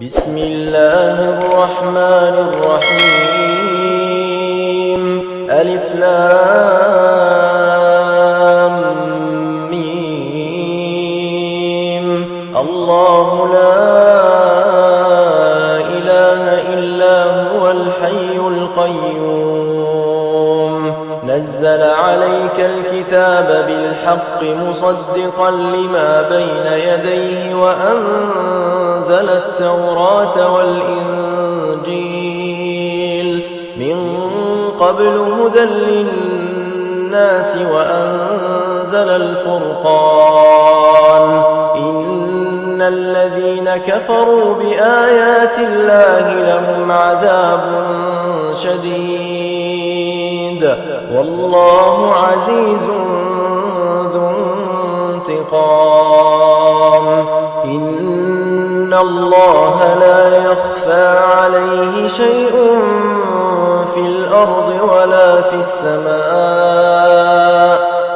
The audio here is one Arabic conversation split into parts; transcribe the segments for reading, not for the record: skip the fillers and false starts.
بسم الله الرحمن الرحيم. ألف لام ميم. الله لا إله إلا هو الحي القيوم. نزل عليك الكتاب بالحق مصدقا لما بين يديه وأنزل التوراة والإنجيل من قبل هدى للناس وأنزل الفرقان. إن الذين كفروا بآيات الله لهم عذاب شديد والله عزيز ذو انتقام. إن الله لا يخفى عليه شيء في الأرض ولا في السماء.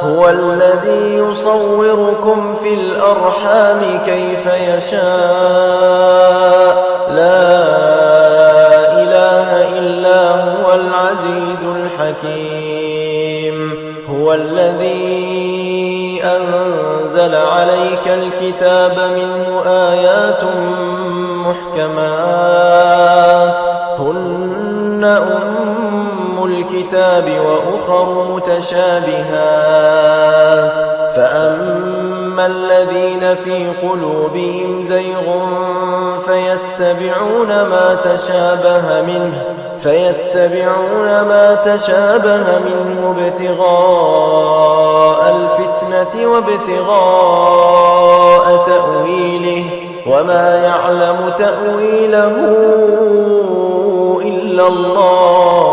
هو الذي يصوركم في الأرحام كيف يشاء. لا إله إلا هو العزيز الحكيم. هو الذي أنزل عليك الكتاب منه آيات محكمات هن أم الكتاب وأخر متشابهات. فأما الذين في قلوبهم زيغ فيتبعون ما تشابه منه ابتغاء الفتنة وابتغاء تأويله وما يعلم تأويله إلا الله.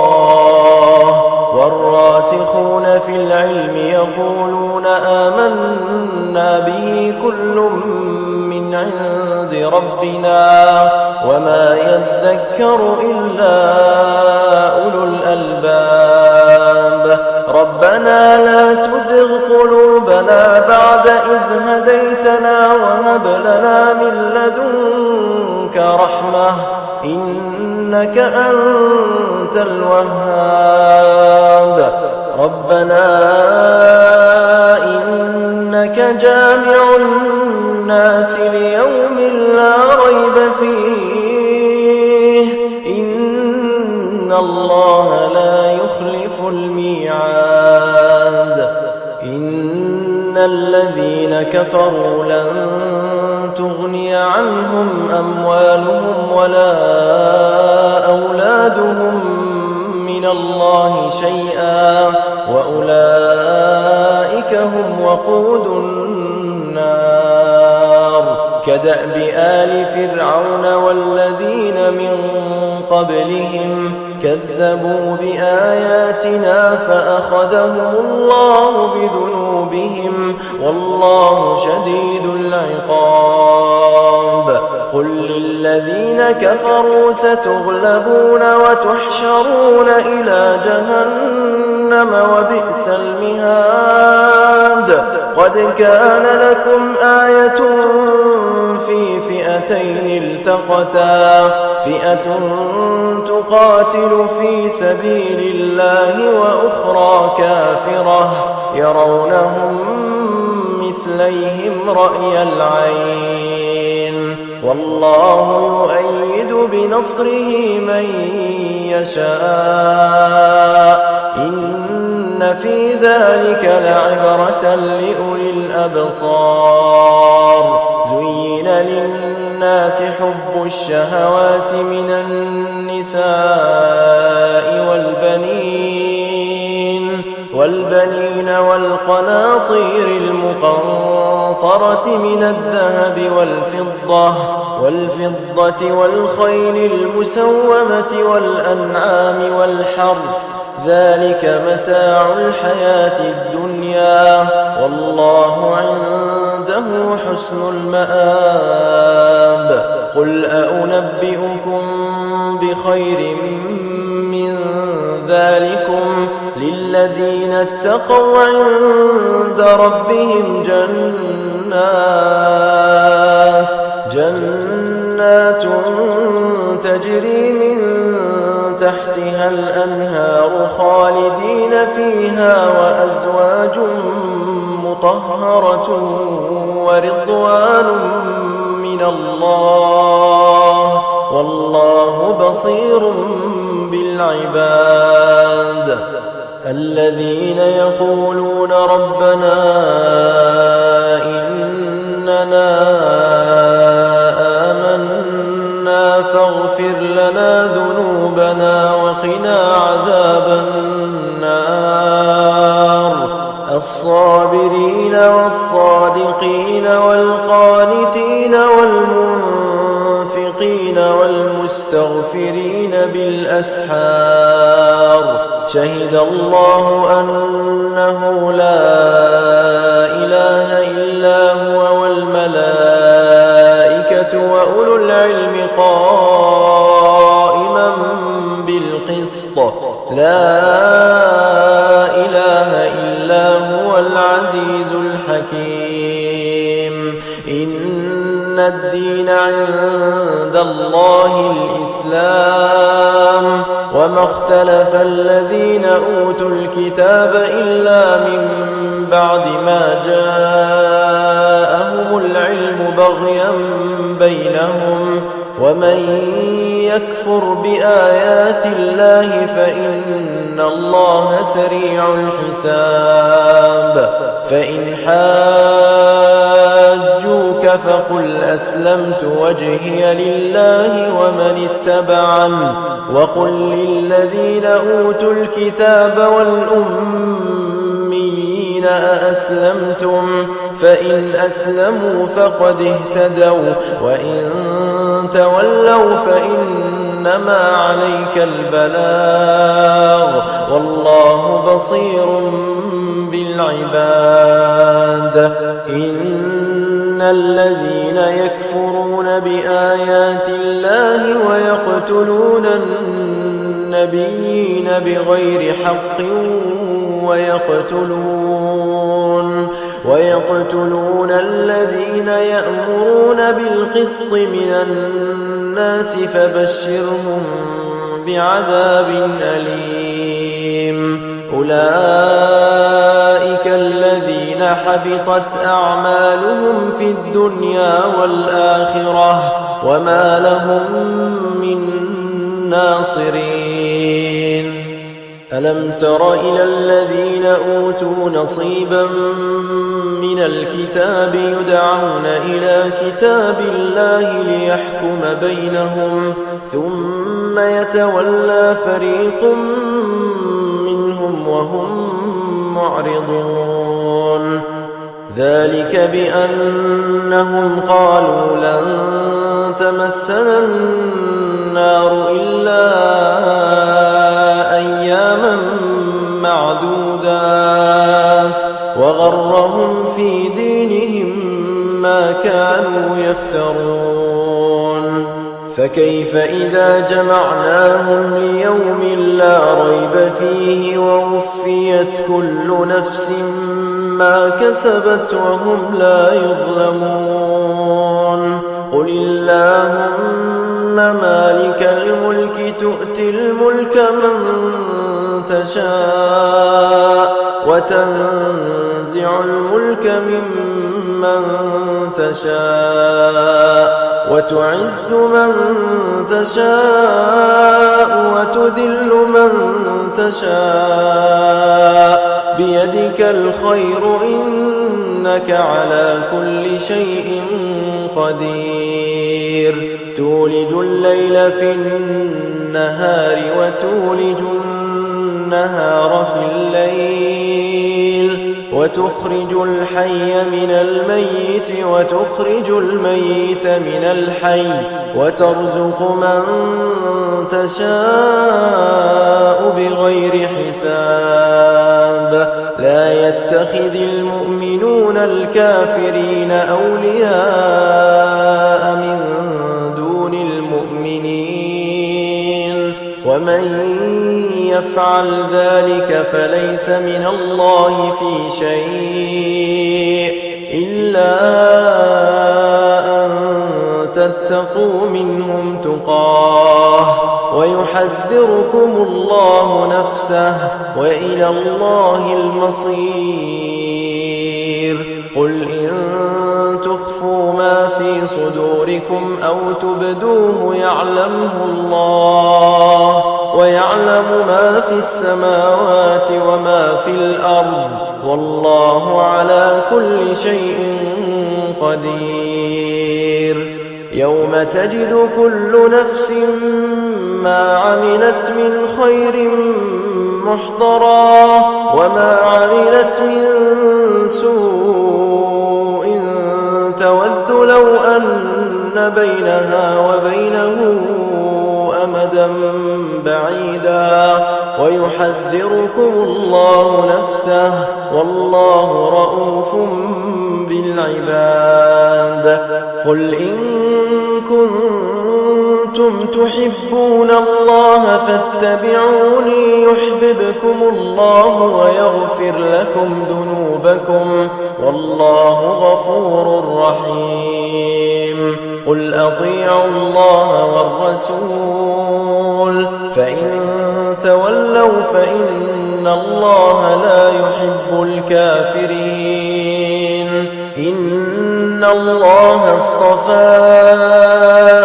والراسخون في العلم يقولون آمنا به كل من عند ربنا وما يذكر إلا أولو الألباب. ربنا لا تزغ قلوبنا بعد إذ هديتنا وهب لنا من لدنك رحمة إنك أنت الوهاب. ربنا إنك جامع الناس ليوم لا ريب فيه إن الله لا يخلف الميعاد. إن الذين كفروا لن تغني عنهم أموالهم ولا أولادهم من الله شيئا وأولئك هم وقود النار. كدأب آل فرعون والذين من قبلهم كذبوا بآياتنا فأخذهم الله بذنوبهم والله شديد العقاب. قل للذين كفروا ستغلبون وتحشرون إلى جهنم وبئس المهاد. قد كان لكم آية في فئتين التقتا فئة تقاتل في سبيل الله وأخرى كافرة يرونهم مثليهم رأي العين والله يؤيد بنصره من يشاء. إن في ذلك لعبرة لأولي الأبصار. زين للناس حب الشهوات من النساء والبنين والقناطير المقنطرة من الذهب والفضة والخيل المسومة والأنعام والحرث ذلك متاع الحياة الدنيا والله عنده حسن المآب. قل أنبئكم بخير من ذلكم للذين اتقوا عند ربهم جنات جنات تجري من تحتها الأنهار خالدين فيها وأزواج مطهرة ورضوان من الله والله بصير بالعباد. الذين يقولون ربنا إننا آمنا فاغفر لنا ذنوبنا وقنا عذاب النار. الصابرين والصادقين والقانتين والمنفقين والمستغفرين بالأسحار. شهد الله أنه لا إله إلا هو والملائكة وأولو العلم قائما بالقسط. لا إله إلا هو العزيز الحكيم. إن الدين عند الله الإسلام وما اختلف الذين أوتوا الكتاب إلا من بعد ما جاءهم العلم بغيا بينهم ومن يكفر بآيات الله فإن الله سريع الحساب. فإن حاجوك فقل أسلمت وجهي لله ومن اتبعني وقل للذين أوتوا الكتاب والأميين أأسلمتم فإن أسلموا فقد اهتدوا وإن تولوا فإنما عليك البلاغ والله بصير بالعباد. إن الذين يكفرون بآيات الله ويقتلون النبيين بغير حق ويقتلون الذين يأمرون بالقسط من الناس فبشرهم بعذاب أليم. أولئك الذين حبطت أعمالهم في الدنيا والآخرة وما لهم من ناصرين. ألم تر إلى الذين أوتوا نصيبا من الكتاب يدعون إلى كتاب الله ليحكم بينهم ثم يتولى فريق منهم وهم معرضون. ذلك بأنهم قالوا لن تمسنا النار إلا أياما معدودات وغرهم في دينهم ما كانوا يفترون. فكيف إذا جمعناهم ليوم لا ريب فيه ووفيت كل نفس ما كسبت وهم لا يظلمون. قل اللهم مالك الملك تؤتي الملك من تشاء وتنزع الملك ممن تشاء وتعز من تشاء وتذل من تشاء بيدك الخير إنك على كل شيء قدير. تولج الليل في النهار وتولج النهار في الليل وتخرج الحي من الميت وتخرج الميت من الحي وترزق من تشاء بغير حساب. لا يتخذ المؤمنون الكافرين أولياء من دون المؤمنين ومن يفعل ذلك فليس من الله في شيء إلا أن تتقوا منهم تقاه ويحذركم الله نفسه وإلى الله المصير قل إن تخفوا ما في صدوركم أو تبدوه يعلمه الله ويعلم ما في السماوات وما في الأرض والله على كل شيء قدير يوم تجد كل نفس ما عملت من خير محضرا وما عملت من سوء تود لو أن بينها وبينه أمدا بعيدا ويحذركم الله نفسه والله رءوف بالعباد قل إن كنتم تحبون الله فاتبعوني يحببكم الله ويغفر لكم ذنوبكم والله غفور رحيم قل أطيعوا الله والرسول فإن تولوا فإن الله لا يحب الكافرين إن الله اصطفى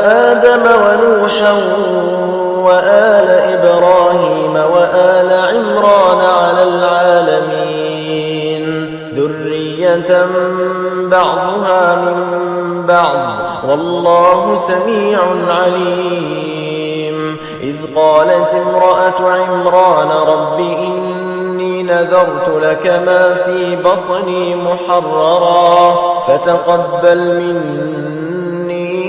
آدم ونوحا وآل إبراهيم وآل عمران على العالمين ذرية بعضها من بعض والله سميع عليم إذ قالت امرأة عمران رب إني نذرت لك ما في بطني محررا فتقبل مني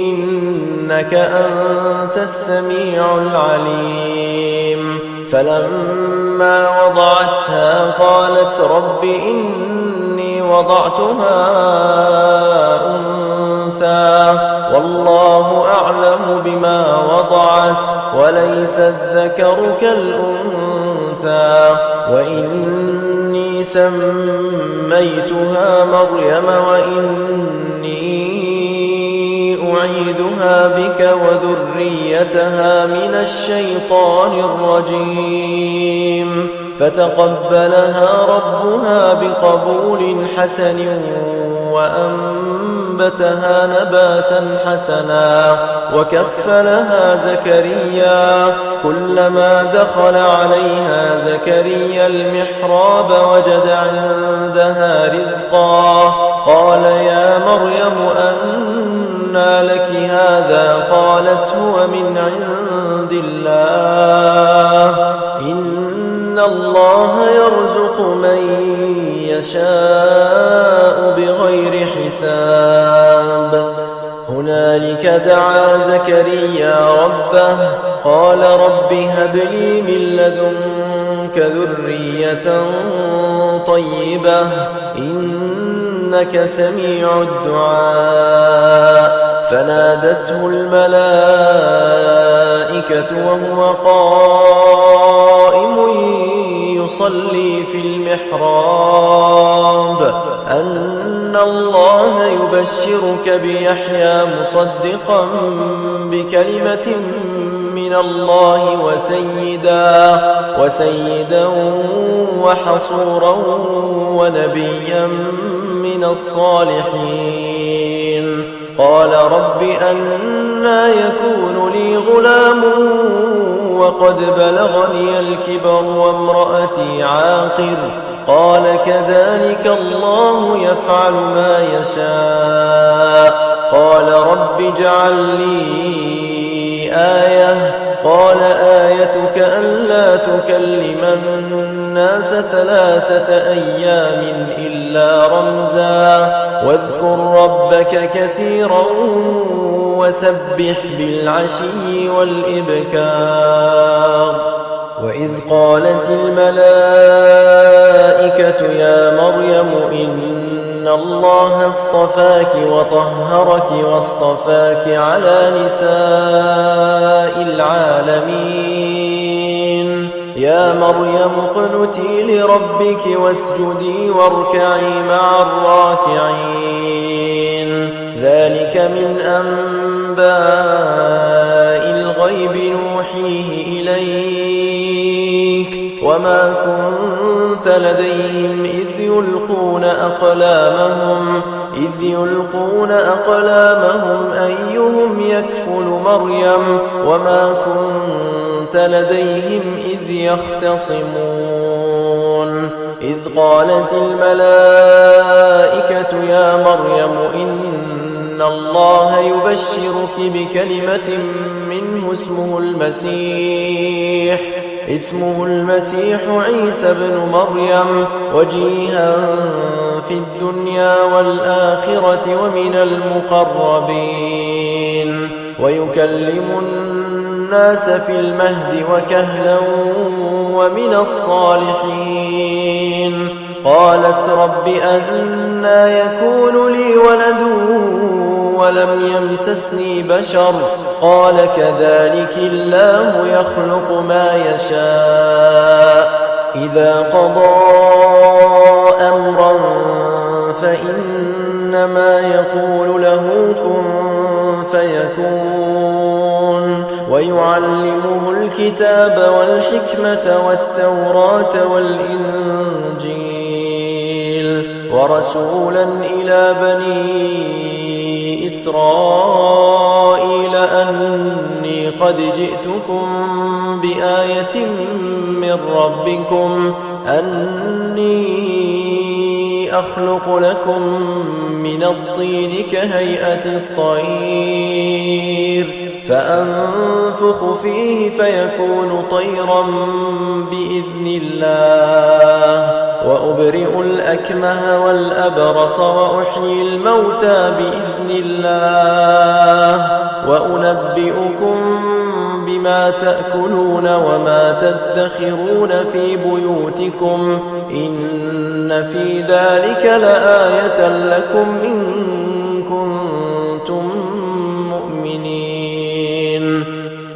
إنك أنت السميع العليم فلما وضعتها قالت رب إني وضعتها أنثى والله أعلم بما وضعت وليس الذكر كالأنثى وإني سميتها مريم وإني أعيذها بك وذريتها من الشيطان الرجيم فتقبلها ربها بقبول حسن وأنبتها نباتا حسنا وكفلها زكريا كلما دخل عليها زكريا المحراب وجد عندها رزقا قال يا مريم أنى لك هذا قالت هو من عند الله إن الله يرزق من يشاء بغير حساب هنالك دعا زكريا ربه قال رب هب لي من لدنك ذرية طيبة إنك سميع الدعاء فنادته الملائكة وهو قائم يصلي في المحراب أن الله يبشرك بيحيى مصدقا بكلمة من الله وسيدا وحصورا ونبيا من الصالحين قال رب أنى يكون لي غلام وقد بلغني الكبر وامرأتي عاقر قال كذلك الله يفعل ما يشاء قال رب اجعل لي آية قال آيتك ألا تكلم الناس 3 أيام إلا رمزا واذكر ربك كثيرا وسبح بالعشي والإبكار وإذ قالت الملائكة يا مريم إن الله اصطفاك وطهرك واصطفاك على نساء العالمين يا مريم اقنتي لربك واسجدي واركعي مع الراكعين ذلك من أنباء الغيب نوحيه إليك وما كنت لديهم إذ يلقون أقلامهم أيهم يكفل مريم وما كنت لديهم إذ يختصمون إذ قالت الملائكة يا مريم إن الله يبشرك بكلمة منه اسمه المسيح عيسى بن مريم وجيها في الدنيا والآخرة ومن المقربين ويكلم الناس في المهد وكهلا ومن الصالحين قالت رب أنى يكون لي ولد ولم يمسسني بشر قال كذلك الله يخلق ما يشاء إذا قضى أمرا فإنما يقول له كن فيكون ويعلمه الكتاب والحكمة والتوراة والإنجيل ورسولا إلى بني إسرائيل أني قد جئتكم بآية من ربكم أني أخلق لكم من الطين كهيئة الطير فأنفخ فيه فيكون طيرا بإذن الله وأبرئ الأكمه والأبرص وأحيي الموتى بإذن الله وأنبئكم بما تأكلون وما تدخرون في بيوتكم إن في ذلك لآية لكم إن كنتم مؤمنين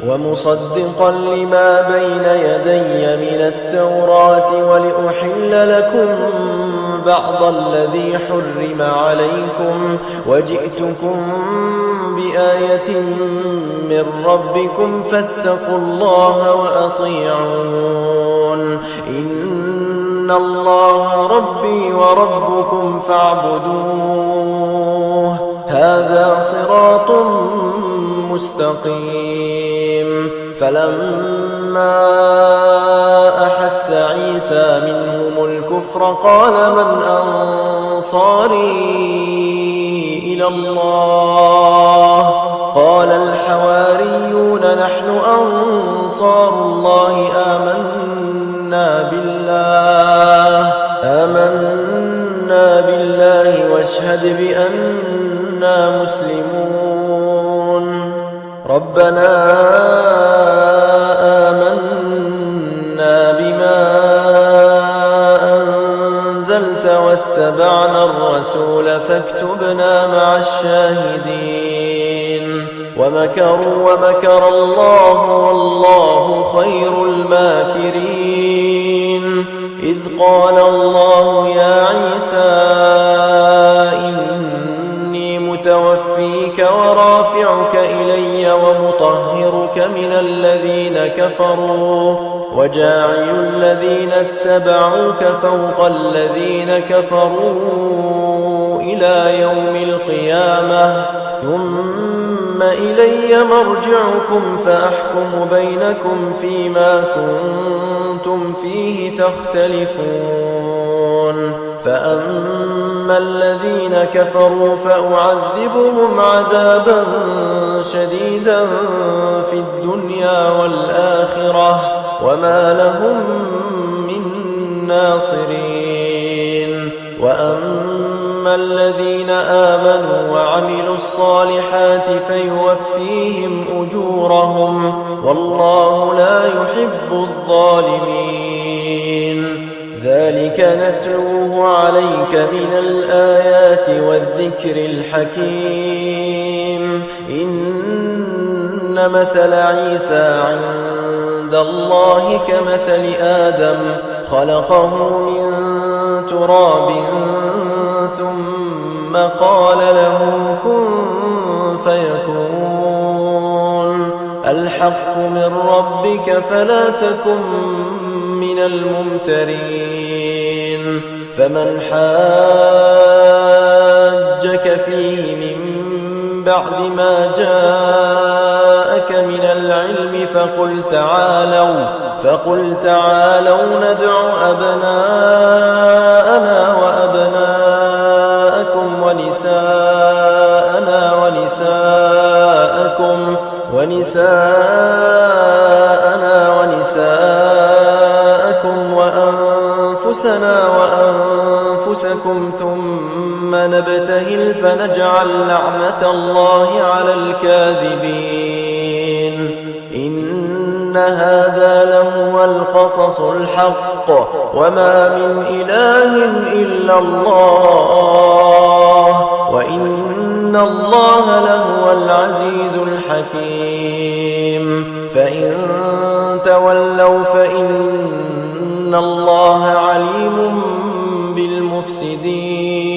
ومصدقا لما بين يدي من التوراة ولأحل لكم بعض الذي حرم عليكم وجئتكم بآية من ربكم فاتقوا الله وأطيعون إن الله ربي وربكم فاعبدوه هذا صراط مستقيم فلما أحس عيسى منهم الكفر قال من أنصاري إلى الله قال الحواريون نحن أنصار الله آمنا بالله واشهد بأننا مسلمون ربنا آمنا بما أنزلت واتبعنا الرسول فاكتبنا مع الشاهدين ومكروا ومكر الله والله خير الماكرين إذ قال الله يا عيسى إني متوفيك ورافعك إلي ومطهرك من الذين كفروا وجاعل الذين اتبعوك فوق الذين كفروا إلى يوم القيامة ثم إلي مرجعكم فأحكم بينكم فيما كنتم فيه تختلفون فأما الذين كفروا فأعذبهم عذابا شديدا في الدنيا والآخرة وما لهم من ناصرين وأما الذين آمنوا وعملوا الصالحات فيوفيهم أجورهم والله لا يحب الظالمين ذلك نتلوه عليك من الآيات والذكر الحكيم إن مثل عيسى عند الله كمثل آدم خلقه من تراب ثم ثم قال له كن فيكون الحق من ربك فلا تكن من الممترين فمن حاجك فيه من بعد ما جاءك من العلم فقل تعالوا ندع أبناءنا وأبناءكم ونساءنا ونساءكم وأنفسنا وأنفسكم ثم نبتهل فنجعل لعنة الله على الكاذبين إن هذا لهو القصص الحق وما من إله إلا الله وإن الله لهو العزيز الحكيم فإن تولوا فإن الله عليم بالمفسدين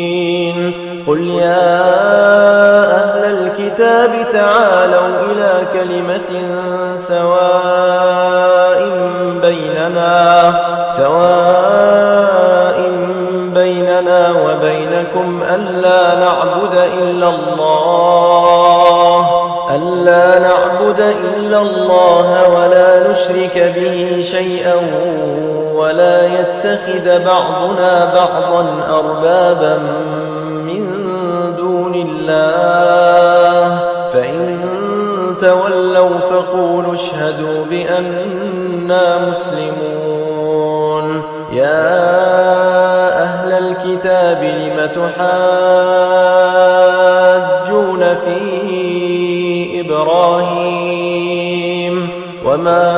قل يا أهل الكتاب تعالوا إلى كلمة سواء بيننا وبينكم ألا نعبد إلا الله ولا نشرك به شيئا ولا يتخذ بعضنا بعضا أربابا من دون الله فإن تولوا فقولوا اشهدوا بأننا مسلمون يا أهل الكتاب لم تحاجون في إبراهيم وما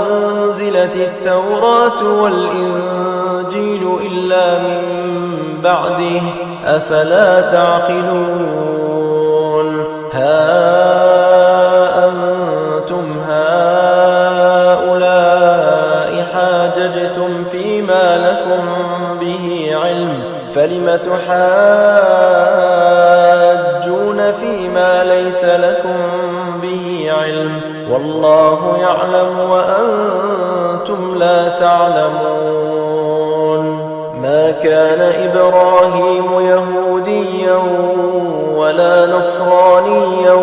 أنزلت التوراة والإنجيل إلا من بعده أفلا تعقلون ها أنتم هؤلاء حاججتم فيما لكم به علم فلم تحاجون فيما ليس لكم به علم والله يعلم وأنتم لا تعلمون ما كان إبراهيم يهوديا ولا نصرانيا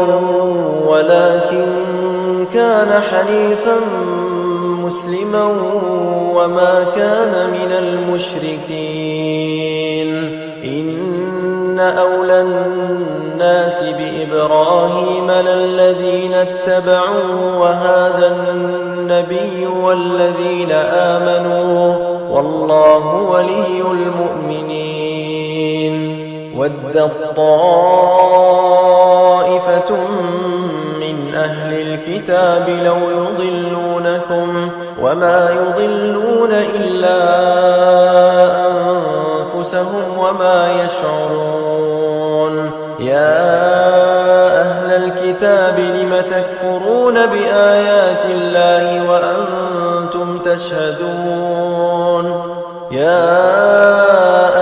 ولكن كان حنيفا مسلما وما كان من المشركين إن أولى الناس بإبراهيم للذين اتبعوه وهذا النبي والذين آمنوا والله ولي المؤمنين ودت طائفة من أهل الكتاب لو يضلونكم وما يضلون إلا أنفسهم وما يشعرون يا أهل الكتاب لم تكفرون بآيات الله وأنتم تشهدون يا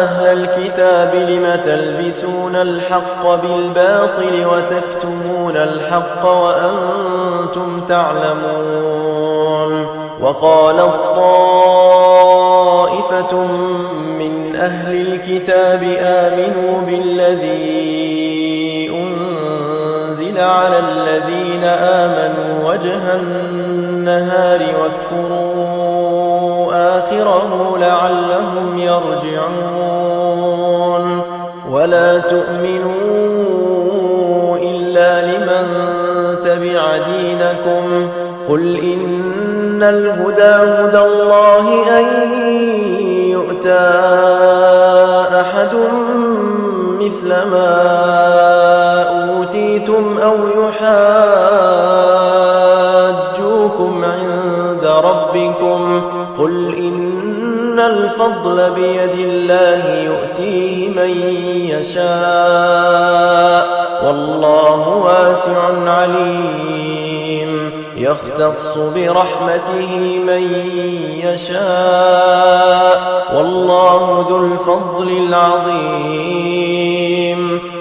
أهل الكتاب لم تلبسون الحق بالباطل وتكتمون الحق وأنتم تعلمون وقالت طائفة من أهل الكتاب آمنوا بالذي أنزل على الذين آمنوا وجه النهار واكفروا آخره لعلهم يرجعون ولا تؤمنوا إلا لمن تبع دينكم قل إن الهدى هدى الله أن يؤتى أحد مثل ما أوتيتم أو يحاجوكم عند ربكم قل إن الفضل بيد الله يؤتيه من يشاء والله واسع عليم يختص برحمته من يشاء والله ذو الفضل العظيم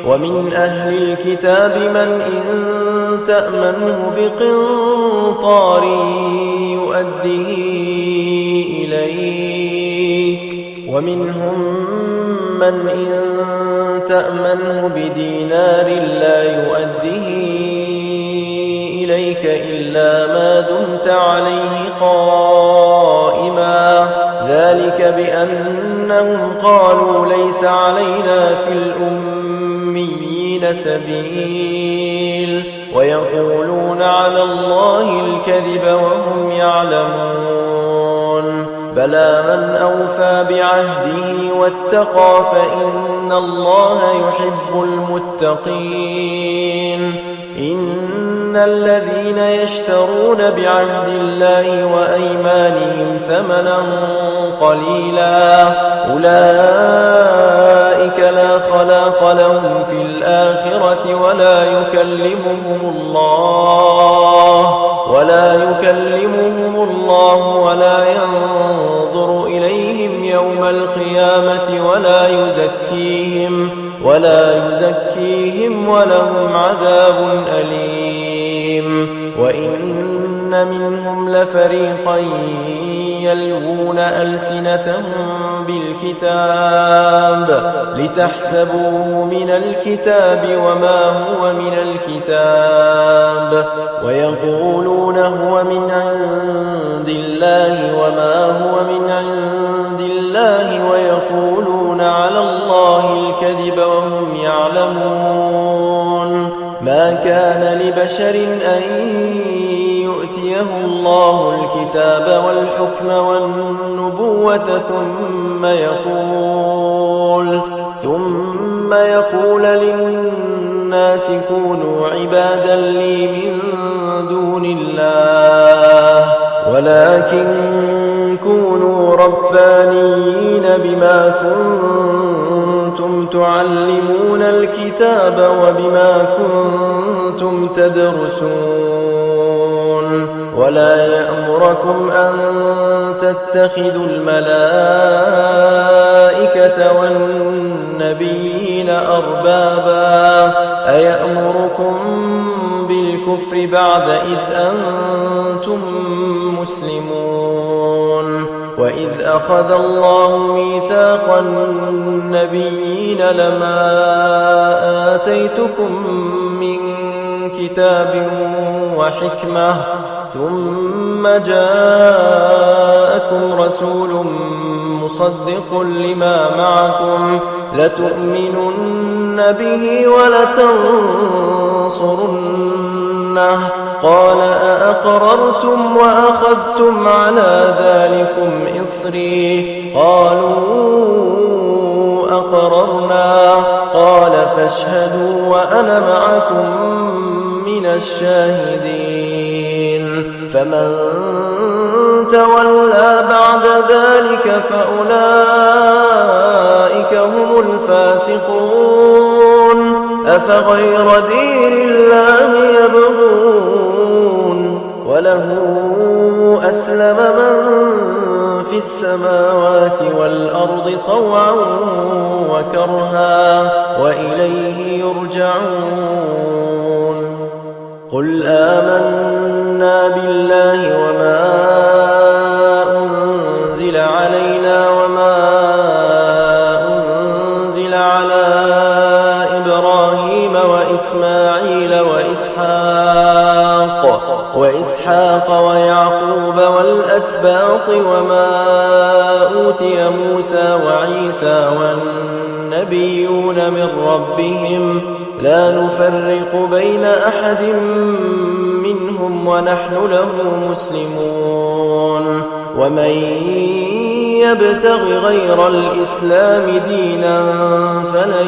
ومن أهل الكتاب من إن تأمنه بقنطار يؤديه إليك ومنهم من إن تأمنه بدينار لا يؤديه إليك إلا ما دمت عليه قائما ذلك بأنهم قالوا ليس علينا في الأميين سبيل ويقولون على الله الكذب وهم يعلمون بلى من أوفى بعهده واتقى فإن الله يحب المتقين إن الذين يشترون بعهد الله وأيمانهم ثمنا قليلا أولئك لا خلاق لهم في الآخرة ولا يكلمهم الله ولا ينظر إليهم يوم القيامة ولا يزكيهم ولهم عذاب أليم وإن منهم لفريقا يلوون ألسنتهم بالكتاب لتحسبوه من الكتاب وما هو من الكتاب ويقولون هو من عند الله وما هو من عند الله ويقولون على الله الكذب وهم يعلمون ما كان لبشر أن يؤتيه الله الكتاب والحكم والنبوة ثم يقول للناس كونوا عبادا لي من دون الله ولكن كونوا ربانيين بما كنتم تعلمون الكتاب وبما كنتم تدرسون ولا يأمركم أن تتخذوا الملائكة والنبيين أربابا أيأمركم بالكفر بعد إذ أنتم مسلمون وإذ أخذ الله ميثاق النبيين لما آتيتكم من كتاب وحكمة ثم جاءكم رسول مصدق لما معكم لتؤمنن به ولتنصرنه قال أأقررتم وأخذتم على ذلكم إصري قالوا أقررنا قال فاشهدوا وأنا معكم من الشاهدين فمن تولى بعد ذلك فأولئك هم الفاسقون أفغير دين الله يبغون وله أسلم من في السماوات والأرض طوعا وكرها وإليه يرجعون قل آمنا بالله وما أنزل علينا وما أنزل على إبراهيم وإسماعيل وإسحاق ويعقوب والأسباط وما أوتي موسى وعيسى والنبيون من ربهم لا نفرق بين أحد منهم ونحن له مسلمون ومن يبتغ غير الإسلام دينا فلن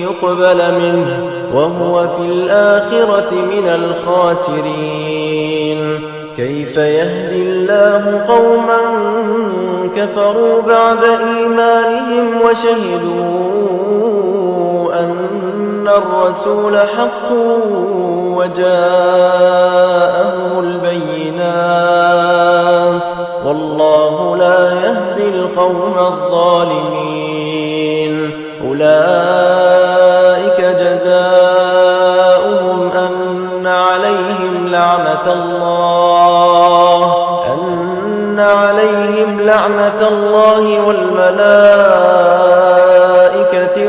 يقبل منه وهو في الآخرة من الخاسرين كيف يهدي الله قوما كفروا بعد إيمانهم وشهدوا أن الرسول حق وجاءهم البينات عليهم لعنة الله والملائكة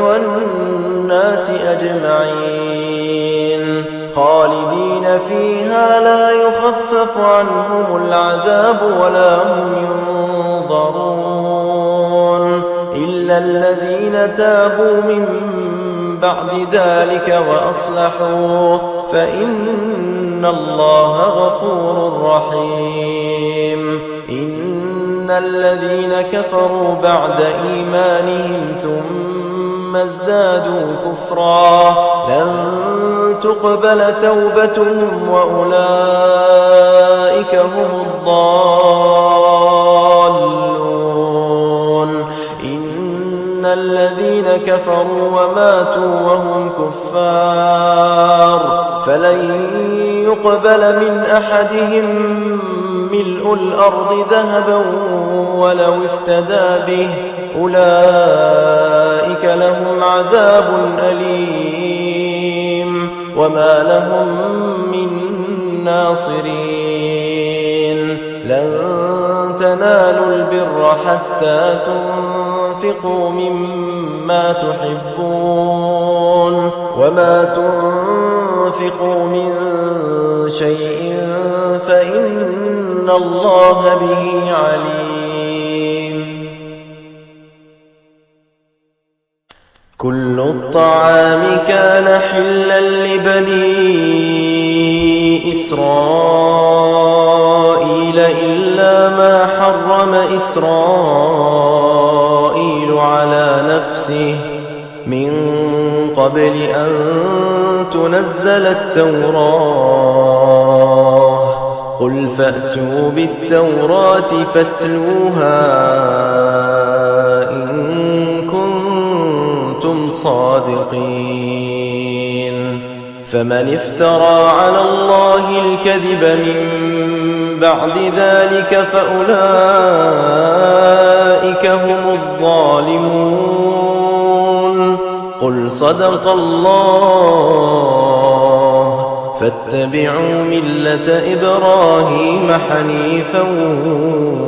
والناس أجمعين خالدين فيها لا يخفف عنهم العذاب ولا هم ينظرون إلا الذين تابوا من بعد ذلك وأصلحوا فإن الله غفور رحيم إن الذين كفروا بعد إيمانهم ثم ازدادوا كفرا لن تقبل توبتهم وأولئك هم الضالون إن الذين كفروا وماتوا وهم كفار فلن يقبل من أحدهم ملء الأرض ذهبا ولو افتدى به أولئك لهم عذاب أليم وما لهم من ناصرين لن تنالوا البر حتى تنفقوا مما تحبون وما تنفقوا من شيء فإن الله به عليم كل الطعام كان حلا لبني إسرائيل إلا ما حرم إسرائيل على نفسه من قبل أن تنزل التوراة قل فأتوا بالتوراة فاتلوها إن كنتم صادقين فمن افترى على الله الكذب من بعد ذلك فأولئك هم الظالمون قل صدق الله فاتبعوا ملة إبراهيم حنيفا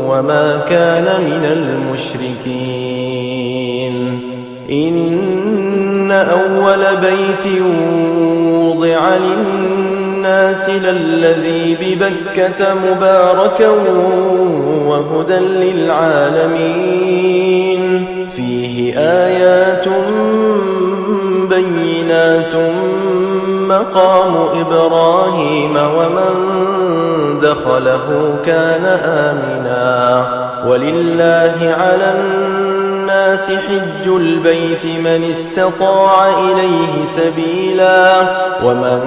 وما كان من المشركين إن أول بيت وضع للناس للذي ببكة مباركا وهدى للعالمين فيه آيات بينات مقام إبراهيم ومن دخله كان آمنا ولله على الناس حج البيت من استطاع إليه سبيلا ومن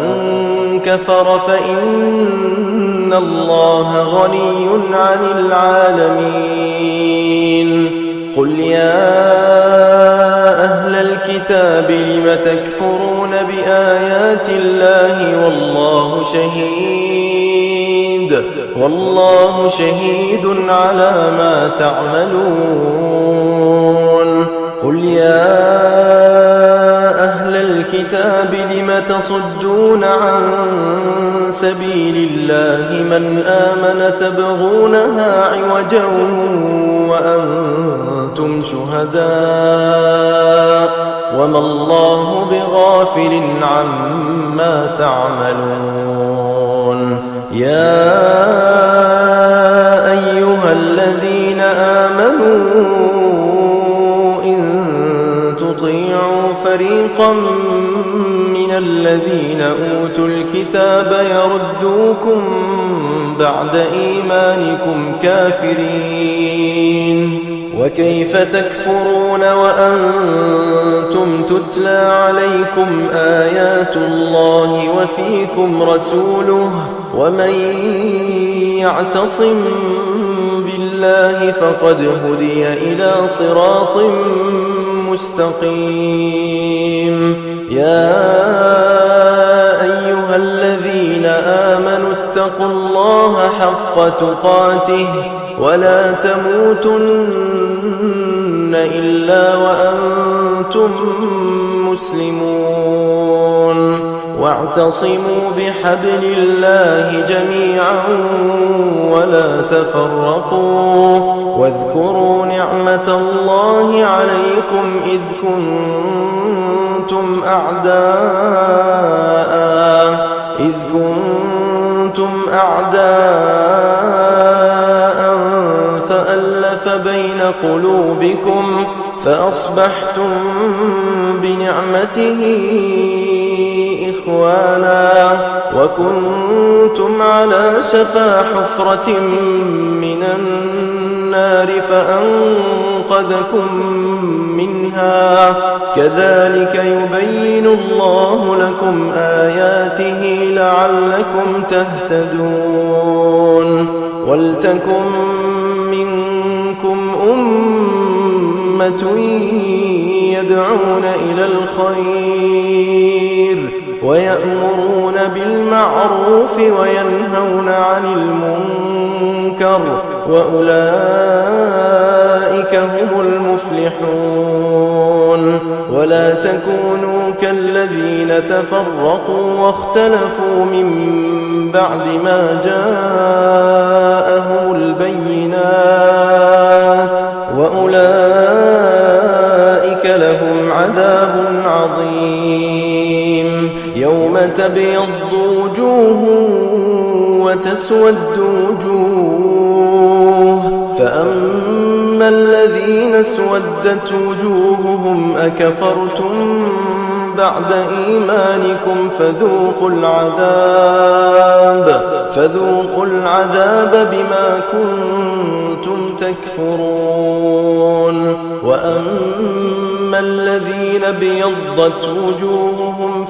كفر فإن الله غني عن العالمين قل يا أهل الكتاب لم تكفرون بآيات الله والله شهيد على ما تعملون قل يا أهل الكتاب لم تصدون عن سبيل الله من آمن تبغونها عوجا وأنتم شهداء وما الله بغافل عما تعملون يا أيها الذين آمنوا إن تطيعوا فريقا من الذين أوتوا الكتاب يردوكم بعد إيمانكم كافرين وكيف تكفرون وأنتم تتلى عليكم آيات الله وفيكم رسوله ومن يعتصم بالله فقد هدي إلى صراط مستقيم يا أيها الذين آمنوا اتقوا الله حق تقاته ولا تموتن إلا وأنتم مسلمون واعتصموا بحبل الله جميعا ولا تفرقوا واذكروا نعمة الله عليكم إذ كنتم أعداء فألف بين قلوبكم فأصبحتم بنعمته إخوانا وكنتم على شفا حفرة من النار فأنقذكم منها كذلك يبين الله لكم آياته لعلكم تهتدون ولتكن منكم أمة يدعون إلى الخير ويأمرون بالمعروف وينهون عن المنكر وأولئك هم المفلحون ولا تكونوا كالذين تفرقوا واختلفوا من بعد ما جاءهم البينات وأولئك لهم عذاب عظيم يوم تبيض وجوه وتسود وجوه فأما الذين اسودت وجوههم أكفرتم بعد إيمانكم فذوقوا العذاب بما كنتم تكفرون وأما الذين ابيضت وجوههم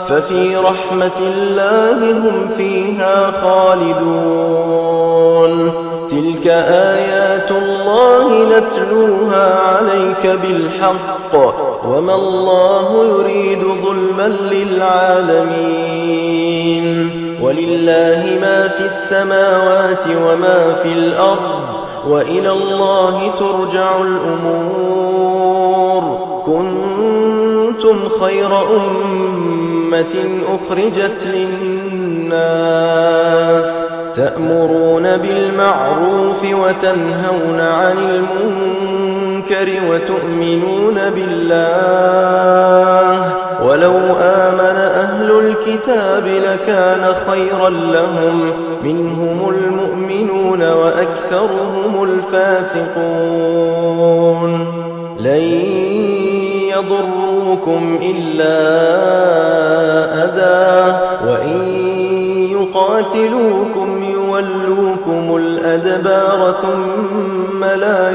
ففي رحمة الله هم فيها خالدون تلك آيات الله نتلوها عليك بالحق وما الله يريد ظلما للعالمين ولله ما في السماوات وما في الأرض وإلى الله ترجع الأمور كنتم خير أمة أخرجت للناس تأمرون بالمعروف وتنهون عن المنكر وتؤمنون بالله ولو آمن أهل الكتاب لكان خيرا لهم منهم المؤمنون وأكثرهم الفاسقون لن يضروكم إلا أذى وإن يقاتلوكم يولوكم الأدبار ثم لا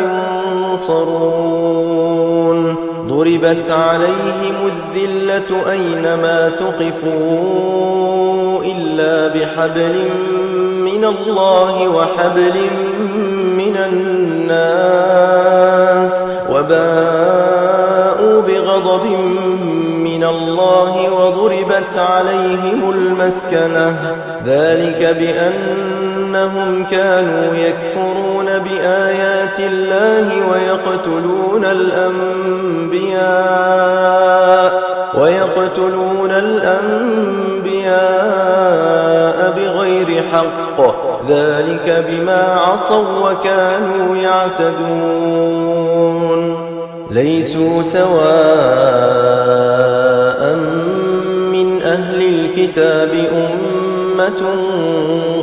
ينصرون ضربت عليهم الذلة أينما ثقفوا إلا بحبل من الله وحبل من الناس وباءوا بغضب من الله وضربت عليهم المسكنة ذلك بأنهم كانوا يكفرون بآيات الله ويقتلون الأنبياء بغير حق ذلك بما عصوا وكانوا يعتدون ليسوا سواء من أهل الكتاب أمة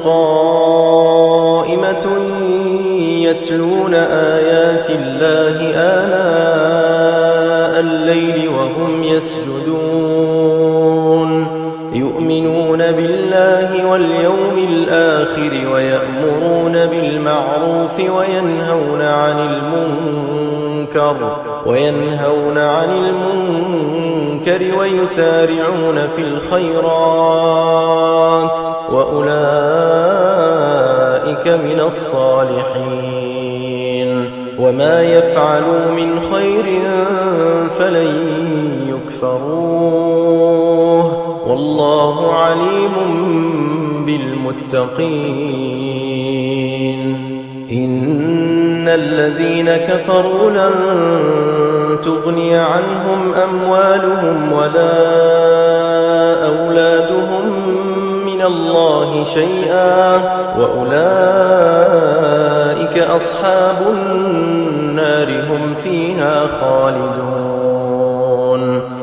قائمة يتلون آيات الله آناء الليل وهم يسجدون يؤمنون بالله واليوم الآخر ويأمرون بالمعروف وينهون عن المنكر ويسارعون في الخيرات وأولئك من الصالحين وما يفعلوا من خير فلن يكفروه والله عليم بالمتقين الذين كفروا لن تغني عنهم أموالهم ولا أولادهم من الله شيئا وأولئك أصحاب النار هم فيها خالدون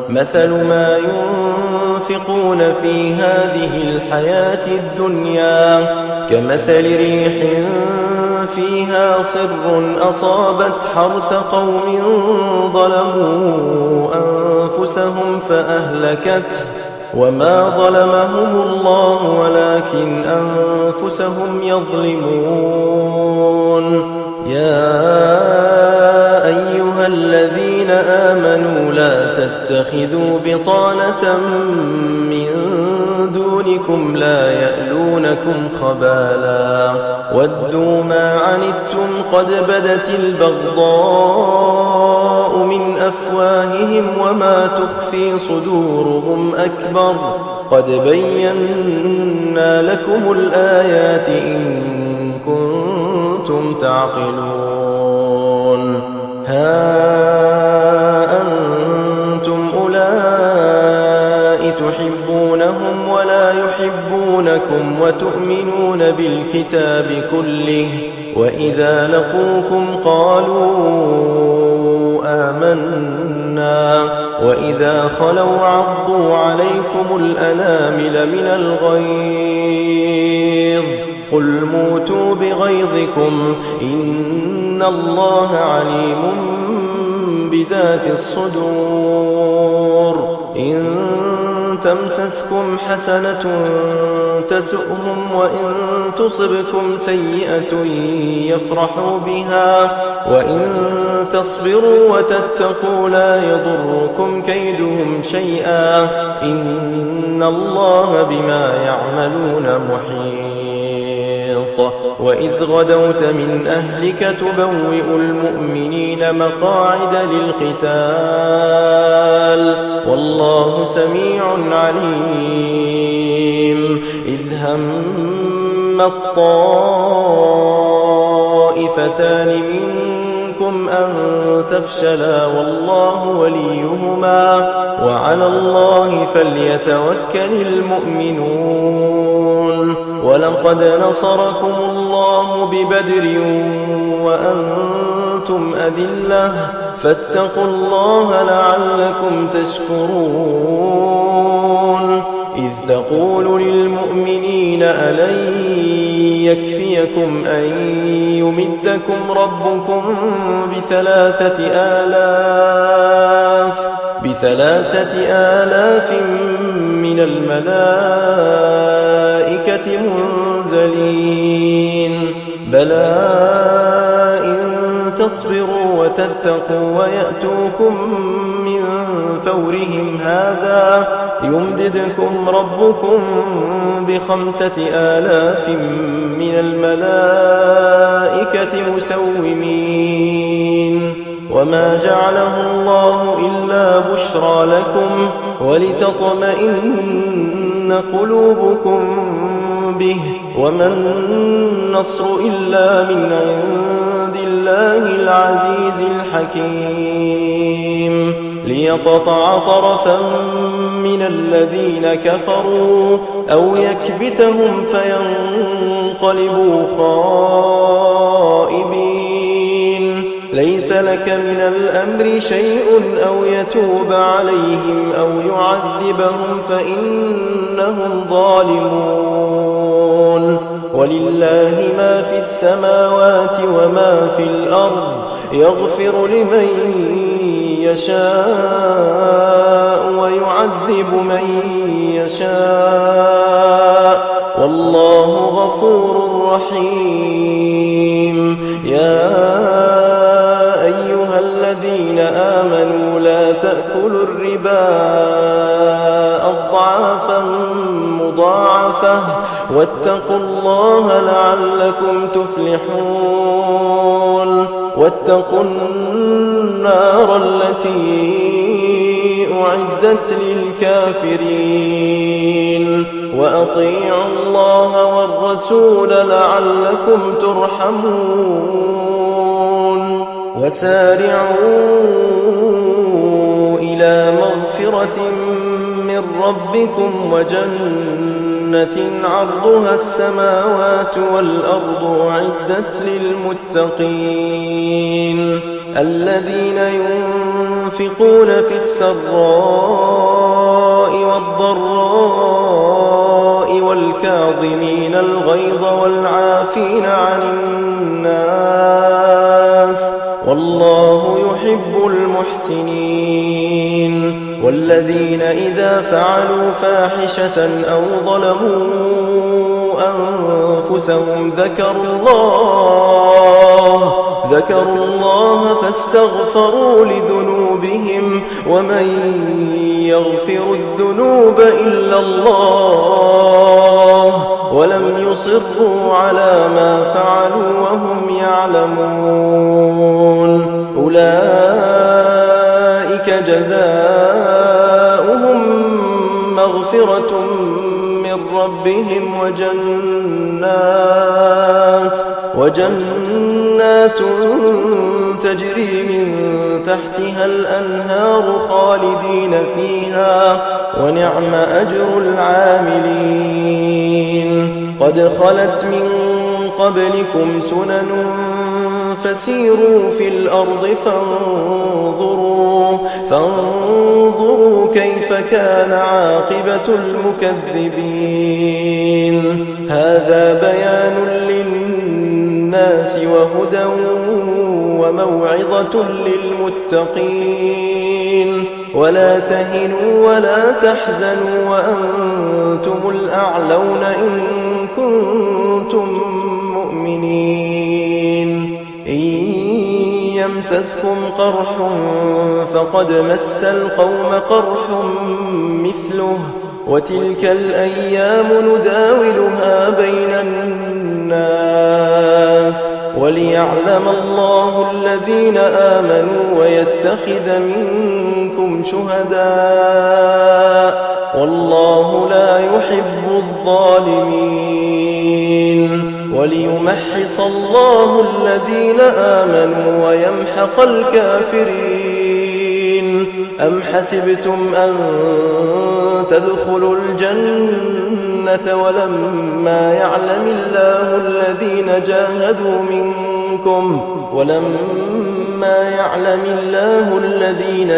مثل ما ينفقون في هذه الحياة الدنيا كمثل ريح فيها صر أصابت حرث قوم ظلموا أنفسهم فأهلكته وما ظلمهم الله ولكن أنفسهم يظلمون يا أيها الذين آمنوا لا تتخذوا بطانة من دونكم لا يألونكم خبالا ودوا ما عنتم قد بدت البغضاء من أفواههم وما تخفي صدورهم أكبر قد بينا لكم الآيات إن كنتم تعقلون ها أنتم أولئك تحبونهم ولا يحبونكم وتؤمنون بالكتاب كله وإذا لقوكم قالوا آمنا وإذا خلوا عضوا عليكم الأنامل من الغيظ قل موتوا بغيظكم إن الله عليم بذات الصدور إن تمسسكم حسنة تسؤهم وإن تصبكم سيئة يفرحوا بها وإن تصبروا وتتقوا لا يضركم كيدهم شيئا إن الله بما يعملون محيط وإذ غدوت من أهلك تبوئ المؤمنين مقاعد للقتال والله سميع عليم إذ هم الطائفتان منكم أن تفشلا والله وليهما وعلى الله فليتوكل المؤمنون ولقد نصركم الله ببدر وأنتم أذلة فاتقوا الله لعلكم تشكرون إذ تقول للمؤمنين ألن يكفيكم أن يمدكم ربكم بثلاثة آلاف من الملائكة منزلين بلى إن تصبروا وتتقوا ويأتوكم من فورهم هذا يمددكم ربكم ب5,000 من الملائكة مسومين وما جعله الله إلا بشرى لكم ولتطمئن قلوبكم به وما النصر إلا من عند الله العزيز الحكيم ليقطع طرفا من الذين كفروا أو يكبتهم فينقلبوا خائبين ليس لك من الأمر شيء أو يتوب عليهم أو يعذبهم فإنهم ظالمون ولله ما في السماوات وما في الأرض يغفر لمن يشاء ويعذب من يشاء والله غفور رحيم يا أيها الذين آمنوا لا تأكلوا الربا أضعافا مضاعفة واتقوا الله لعلكم تفلحون واتقوا النار التي أعدت للكافرين وأطيعوا الله والرسول لعلكم ترحمون وسارعوا إلى مغفرة من ربكم وجنة عرضها السماوات والأرض أعدت للمتقين الذين ينفقون في السراء والضراء والكاظمين الغيظ والعافين عن الناس والله يحب المحسنين والذين إذا فعلوا فاحشة أو ظلموا أنفسهم ذكروا الله فاستغفروا لذنوبهم ومن يغفر الذنوب إلا الله ولم يصروا على ما فعلوا وهم يعلمون أولئك جزاؤهم مغفرة من ربهم وجنات تجري من تحتها الأنهار خالدين فيها ونعم أجر العاملين قد خلت من قبلكم سنن فسيروا في الأرض فانظروا كيف كان عاقبة المكذبين هذا بيان للناس وهدى وموعظة للمتقين ولا تهنوا ولا تحزنوا وأنتم الأعلون إن كنتم مؤمنين إن يمسسكم قرح فقد مس القوم قرح مثله وتلك الأيام نداولها بين الناس وليعلم الله الذين آمنوا ويتخذ منكم شهداء والله لا يحب الظالمين وليمحص الله الذين آمنوا ويمحق الكافرين أم حسبتم أن تدخلوا الجنة ولما يعلم الله الذين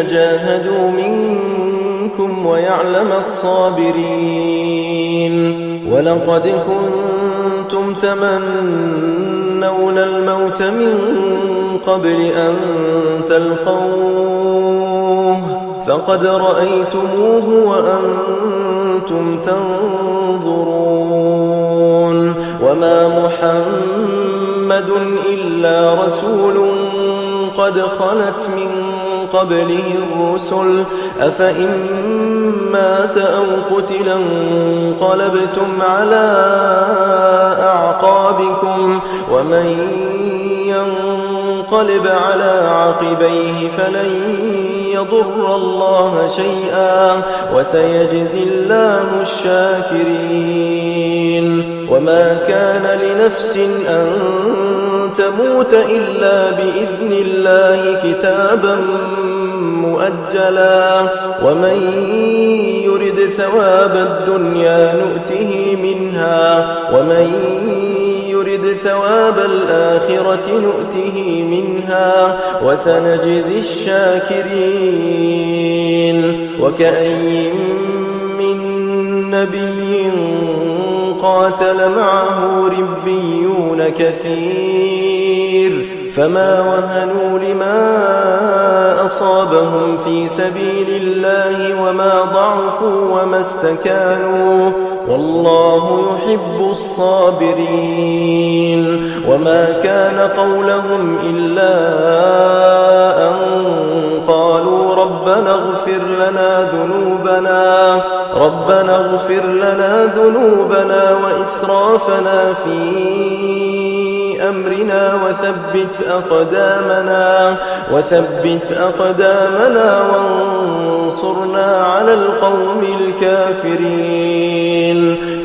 جاهدوا منكم ويعلم الصابرين ولقد كنتم تمنون الموت من قبل أن تلقوه فقد رأيتموه وأنتم تنظرون وما محمد إلا رسول قد خلت من قبله الرسل أفإن مات أو قتل انقلبتم على أعقابكم ومن ينقلب على عقبيه فلن يضر الله شيئا وسيجزي الله الشاكرين وما كان لنفس أن تموت إلا بإذن الله كتابا مؤجلا ومن يرد ثواب الدنيا نؤته منها ومن يرد ثواب الآخرة نؤته منها وسنجزي الشاكرين وكأي من نبي قاتل معه ربيون كثير فما وهنوا لما أصابهم في سبيل الله وما ضعفوا وما استكانوا والله يحب الصابرين وما كان قولهم إلا أن قالوا ربنا اغفر لنا ذنوبنا وإسرافنا في أمرنا وثبت أقدامنا وانصرنا على القوم الكافرين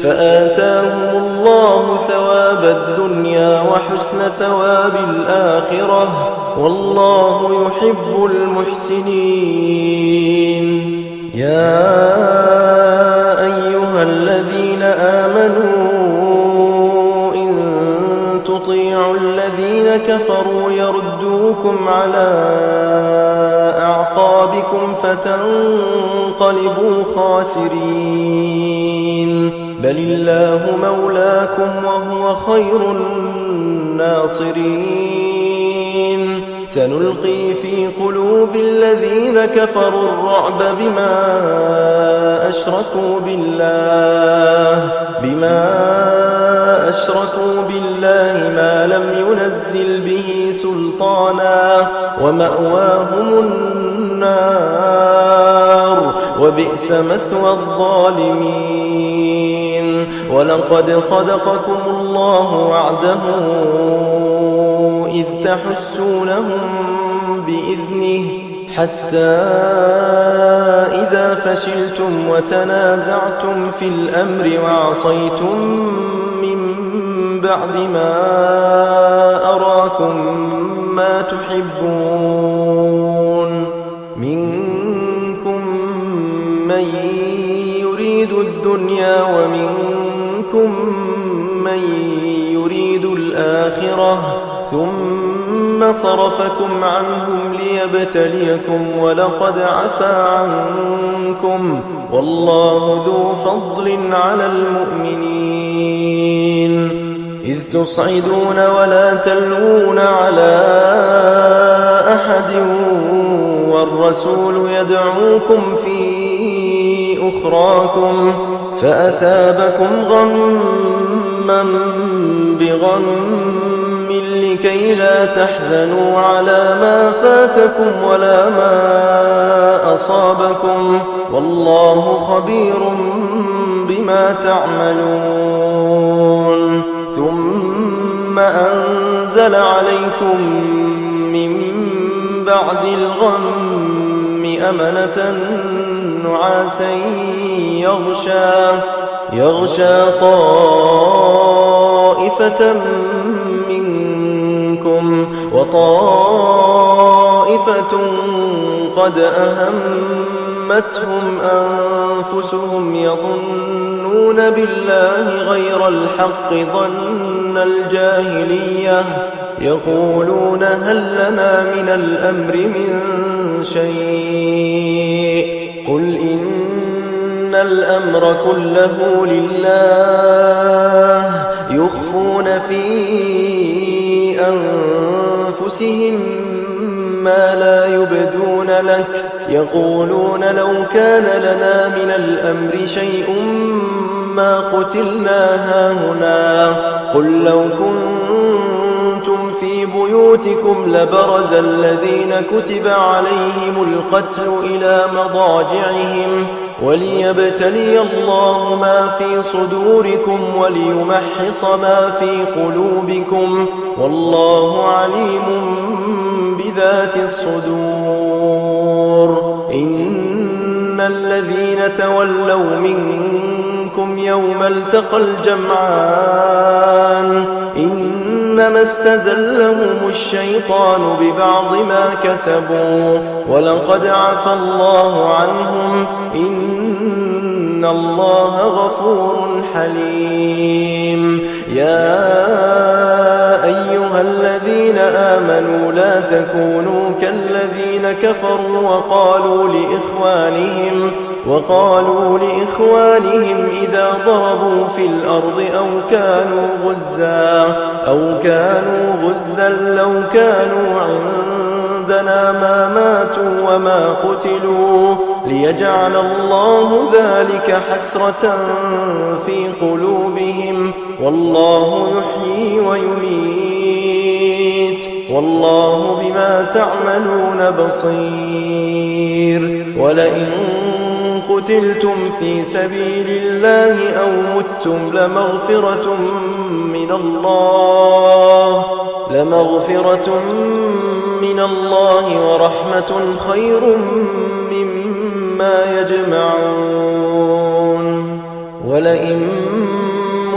فآتاهم الله ثواب الدنيا وحسن ثواب الآخرة والله يحب المحسنين. يا أيها الذين آمنوا إن تطيعوا الذين كفروا يردوكم على أعقابكم فتنقلبوا خاسرين بل الله مولاكم وهو خير الناصرين. سنلقي في قلوب الذين كفروا الرعب بما أشركوا بالله ما لم ينزل به سلطانا ومأواهم النار وبئس مثوى الظالمين. ولقد صدقكم الله وعده إذ تحسونهم بإذنه حتى إذا فشلتم وتنازعتم في الأمر وعصيتم من بعد ما أراكم ما تحبون منكم من يريد الدنيا ومنكم من يريد الآخرة ثم صرفكم عنهم ليبتليكم ولقد عفا عنكم والله ذو فضل على المؤمنين. إذ تصعدون ولا تلوون على أحد والرسول يدعوكم في أخراكم فأثابكم غما بغم لكي لا تحزنوا على ما فاتكم ولا ما أصابكم والله خبير بما تعملون. ثم أنزل عليكم من بعد الغم أمنة نعاسا يغشى طائفة منكم وطائفة قد أهمتهم أنفسهم يظنون بالله غير الحق ظن الجاهلية يقولون هل لنا من الأمر من شيء قل إن الأمر كله لله يخفون في أنفسهم ما لا يبدون لك يقولون لو كان لنا من الأمر شيء ما قتلنا هاهنا قل لو كنتم في بيوتكم لبرز الذين كتب عليهم القتل إلى مضاجعهم وليبتلي الله ما في صدوركم وليمحص ما في قلوبكم والله عليم بذات الصدور. إن الذين تولوا منكم يوم التقى الجمعان إنما استزلهم الشيطان ببعض ما كسبوا ولقد عفى الله عنهم إن الله غفور حليم. يا أيها الذين آمنوا لا تكونوا كالذين كفروا وقالوا لإخوانهم إذا ضربوا في الأرض أو كانوا غزا لو كانوا عندنا ما ماتوا وما قتلوا ليجعل الله ذلك حسرة في قلوبهم والله يحيي ويميت والله بما تعملون بصير. ولئن قتلتم في سبيل الله أو متم لمغفرة من الله ورحمة خير مما يجمعون. ولئن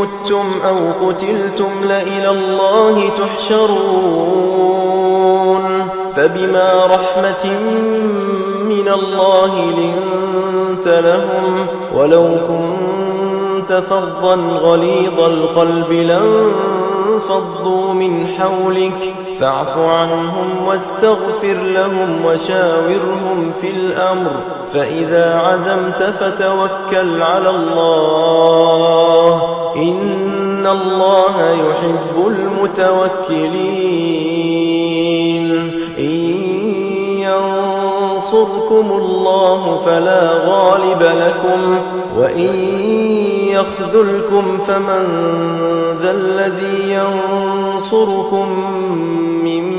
متم أو قتلتم لإلى الله تحشرون فبما رحمة من الله لنت لهم ولو كنت فظا غليظ القلب لانفضوا من حولك فاعف عنهم واستغفر لهم وشاورهم في الأمر فإذا عزمت فتوكل على الله إن الله يحب المتوكلين إن ينصركم الله فلا غالب لكم وإن يخذلكم فمن ذا الذي ينصركم من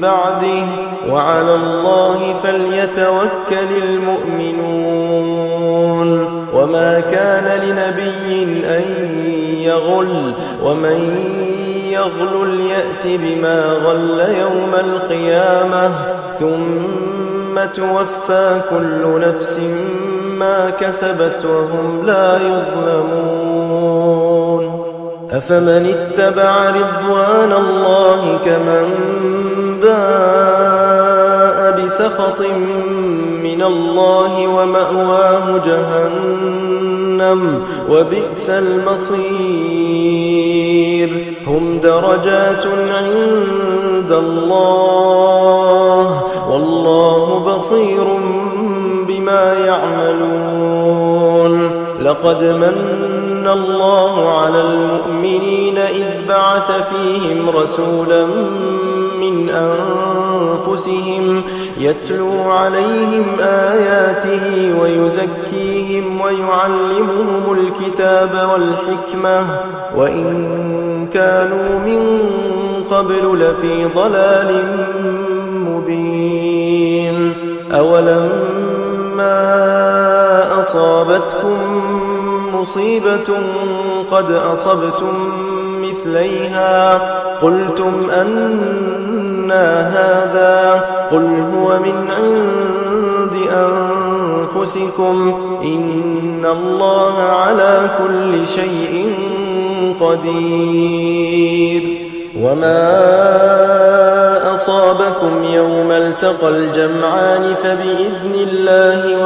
بعده وعلى الله فليتوكل المؤمنون وما كان لنبي أن يغل ومن يغل يأت بما غل يوم القيامة ثم توفى كل نفس ما كسبت وهم لا يظلمون أفمن اتبع رضوان الله كمن باء بسخط من الله ومأواه جهنم وبئس المصير هم درجات عند الله والله بصير بما يعملون لقد من الله على المؤمنين إذ بعث فيهم رسولا من أنفسهم يتلو عليهم آياته ويزكيهم ويعلمهم الكتاب والحكمة وإن كانوا من قبل لفي ضلال مبين أولما أصابتكم مصيبة قد أصبتم مثليها قلتم أنى هذا قل هو من عند أنفسكم إن الله على كل شيء قدير وما أصابكم يوم التقى الجمعان فبإذن الله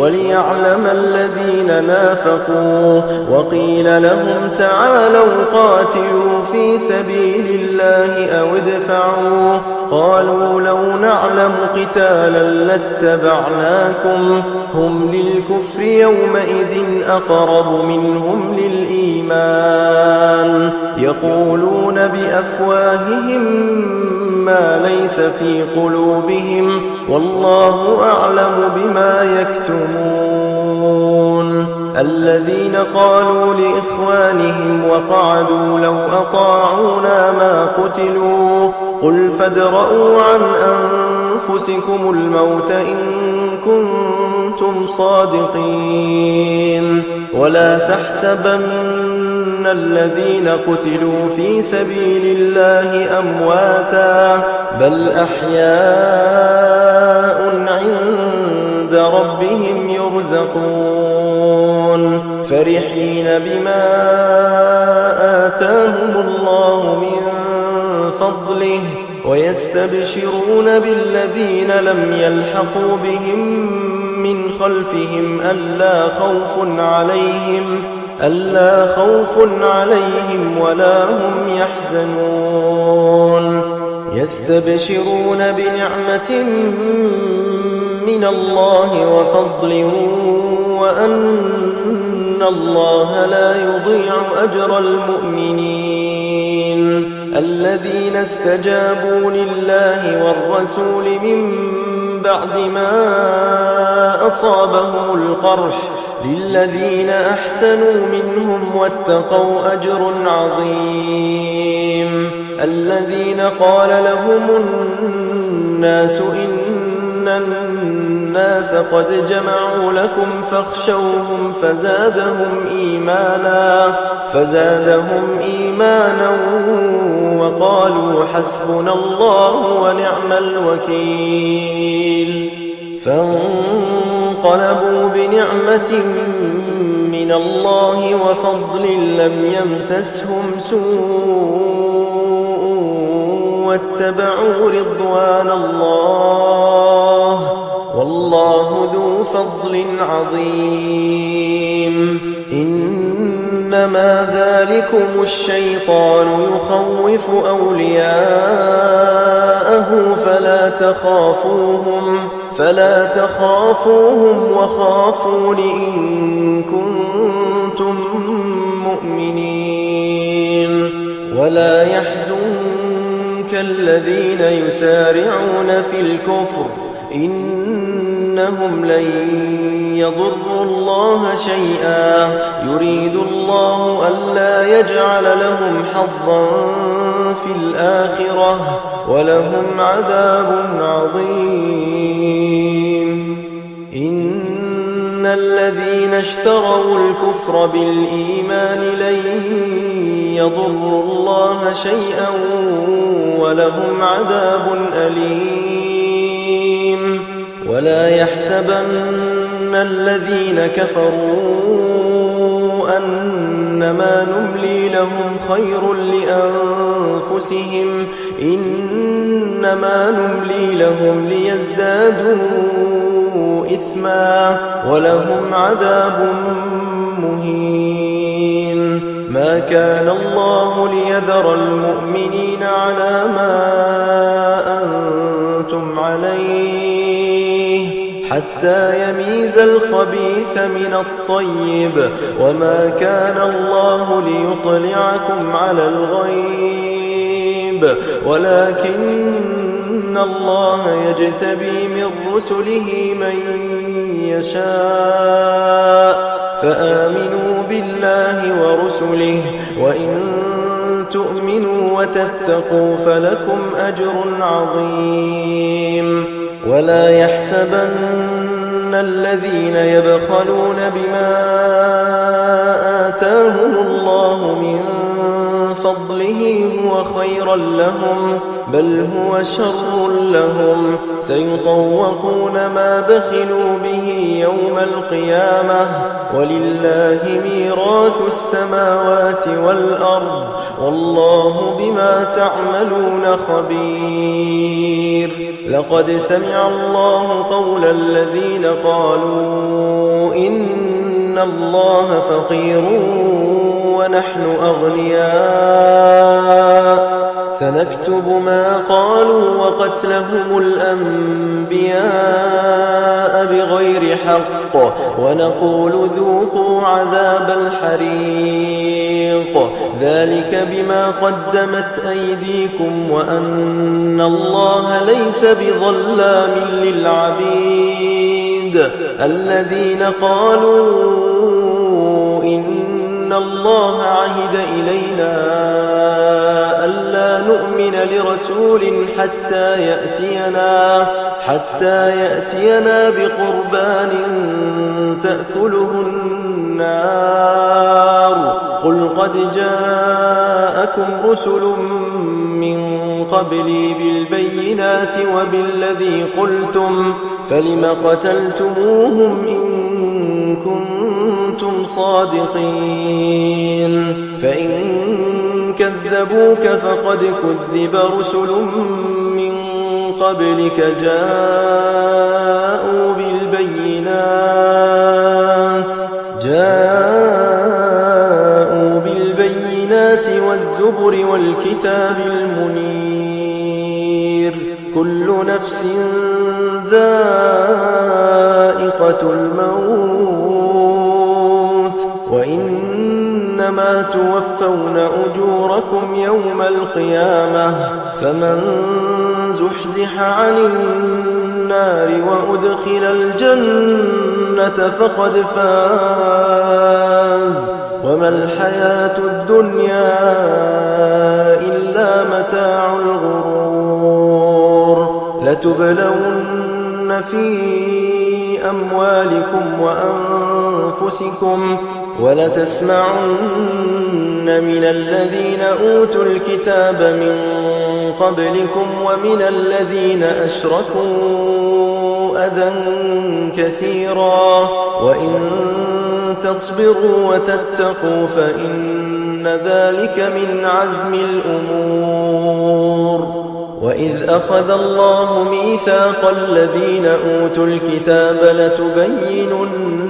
وليعلم الذين نافقوا وقيل لهم تعالوا قاتلوا في سبيل الله أو ادفعوا قالوا لو نعلم قتالا لاتبعناكم هم للكفر يومئذ أقرب منهم للإيمان يقولون بأفواههم ما ليس في قلوبهم والله أعلم بما يكتمون الذين قالوا لإخوانهم وقعدوا لو أطاعونا ما قتلوا قل فادرءوا عن أنفسكم الموت إن كنتم صادقين ولا تحسبن الذين قتلوا في سبيل الله أمواتا بل أحياء عند ربهم يرزقون فرحين بما آتاهم الله من فضله ويستبشرون بالذين لم يلحقوا بهم من خلفهم ألا خوف عليهم ولا هم يحزنون يستبشرون بنعمة من الله وفضل وأن الله لا يضيع أجر المؤمنين الذين استجابوا لله والرسول من بعد ما أصابهم القرح للذين أحسنوا منهم واتقوا أجر عظيم الذين قال لهم الناس إن الناس قد جمعوا لكم فاخشوهم فزادهم إيمانا وقالوا حسبنا الله ونعم الوكيل فانقلبوا انقلبوا بنعمة من الله وفضل لم يمسسهم سوء واتبعوا رضوان الله والله ذو فضل عظيم. إنما ذلكم الشيطان يخوف أولياءه فلا تخافوهم وخافون إن كنتم مؤمنين. ولا يحزنك الذين يسارعون في الكفر إنهم لن يضروا الله شيئا يريد الله ألا يجعل لهم حظا في الآخرة ولهم عذاب عظيم. إن الذين اشتروا الكفر بالإيمان لن يضروا الله شيئا ولهم عذاب أليم. ولا يحسبن الذين كفروا أنما نملي لهم خير لأنفسهم إنما نملي لهم ليزدادوا إثما ولهم عذاب مهين. ما كان الله ليذر المؤمنين على ما أنتم عليه حتى يميز الخبيث من الطيب وما كان الله ليطلعكم على الغيب ولكن الله يجتبي من رسله من يشاء فآمنوا بالله ورسله وإن تؤمنوا وتتقوا فلكم أجر عظيم. ولا يحسبن الذين يبخلون بما آتاهم الله من فضله هو خيرا لهم بل هو شر لهم سيطوقون ما بخلوا به يوم القيامة ولله ميراث السماوات والأرض والله بما تعملون خبير. لقد سمع الله قول الذين قالوا إن الله فقير ونحن أغنياء سنكتب ما قالوا وقتلهم الأنبياء بغير حق ونقول ذوقوا عذاب الحريق ذلك بما قدمت أيديكم وأن الله ليس بظلام للعبيد. الذين قالوا إن الله عهد إلينا ألا نؤمن لرسول حتى يأتينا بقربان تأكله النار قل قد جاءكم رسل من قبلي بالبينات وبالذي قلتم فلم قتلتموهم إن كنتم صادقين. فإن كذبوك فقد كذب رسل من قبلك جاءوا بالبينات والزبر والكتاب المنير. كل نفس ذائقة الموت وإنما توفون أجوركم يوم القيامة فمن زحزح عن النار وأدخل الجنة فقد فاز وما الحياة الدنيا إلا متاع الغرور. لتبلون في أموالكم وأنفسكم ولتسمعن من الذين أوتوا الكتاب من قبلكم ومن الذين أشركوا أذى كثيرا وإن تصبروا وتتقوا فإن ذلك من عزم الأمور. وإذ أخذ الله ميثاق الذين أوتوا الكتاب لتبيننه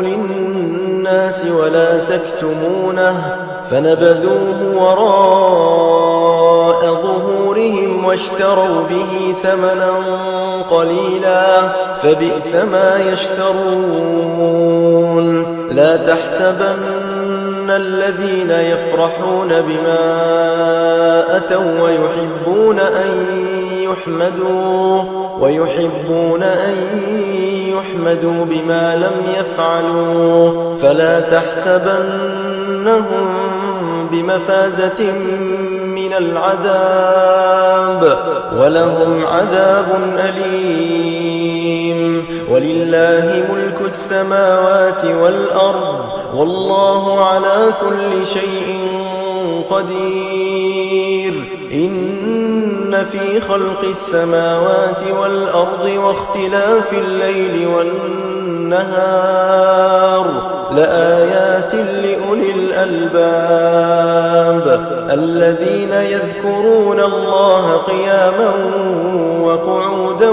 للناس ولا تكتمونه فنبذوه وراء ظهورهم واشتروا به ثمنا قليلا فبئس ما يشترون. لا تحسبن الذين يفرحون بما أتوا ويحبون أن يحمدوا بما لم يفعلوا فلا تحسبنهم بمفازة من العذاب ولهم عذاب أليم. ولله ملك السماوات والأرض والله على كل شيء قدير. إن في خلق السماوات والأرض واختلاف الليل والنهار لآيات لأولي الألباب الذين يذكرون الله قياما وقعودا